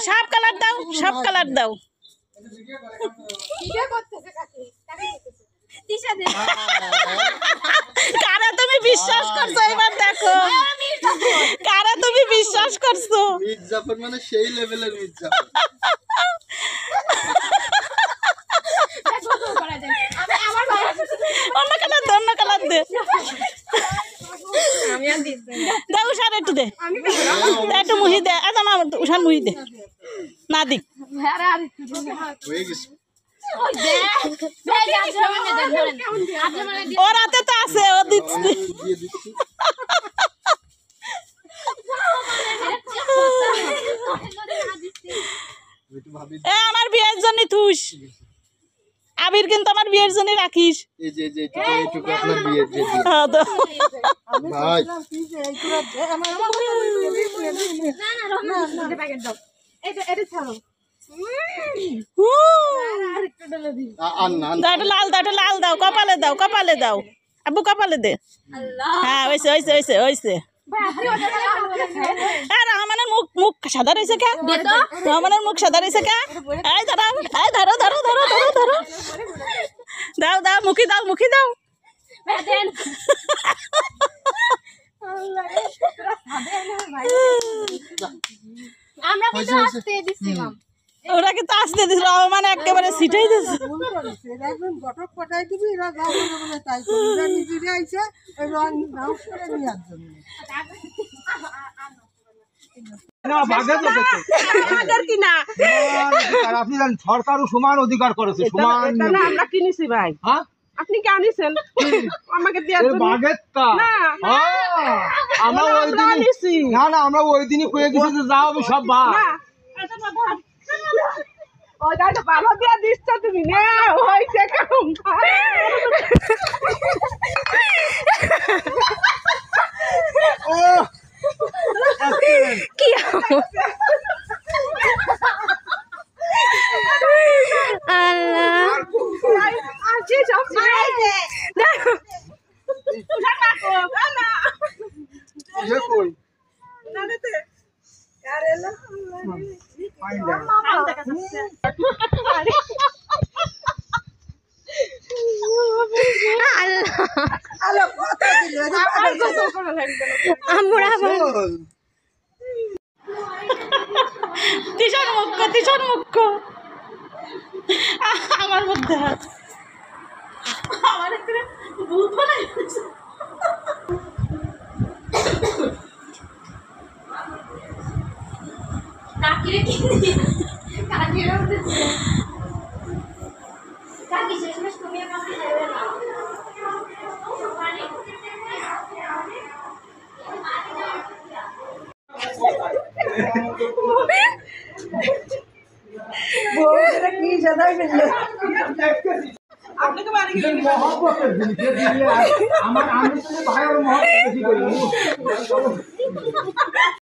সব কালার দাও, সব কালার দাও। কারা তুমি বিশ্বাস করছো? এবার দেখো কারা তুমি বিশ্বাস করছো। মির্জাফর মানে সেই লেভেলের মির্জাফর। অন্য কালার দে, অন্য কালার দে। দে উষার একটু দে, একটু মুহি দে। উষার মুহি দে না দিক। ওর হাতে তো আছে, ও দিচ্ছে। আমার বিয়ের জন্য থুস আবির, কিন্তু আমার বিয়ের জন্য রাখিস। লাল দাও, লাল দাও, কপালে দাও, কপালে দাও আব্বু, কপালে দে। হ্যাঁ হয়েছে হয়েছে হয়েছে হয়েছে। রহমানের মুখ সাদা রয়েছে কে? রহমানের মুখ সাদা রয়েছে কে? এই দাঁড়াও, এই ধরো ধরো ধরো ধরো ধরো, দাও দাও, মুখি দাও, মুখি দাও। ওরা কিন্তু আসতে দিস, রহমান একেবারে সিটাই দিস। সরকারও সমান অধিকার করেছে, সমান। আমরা কিনেছি ভাই, আপনি কি আনিছেন আমাকে আমরা ওই দিনই কয়ে গেছি যে যাও আমি সব ভাগ। ভালো দিয়া দিচ্ছ তুমি, হয়েছে কি তিশার মুখ্য, তিশার মুখ্য আমার মধ্যে আমার এখানে ভূত বানাই দিয়েছে। কাকিরে কি কাকিরে কাকি শেষমেশ তুমি আমাকে দেবে না। কি জানাই আমার আমি ভাই মহব্বত বেশি করি।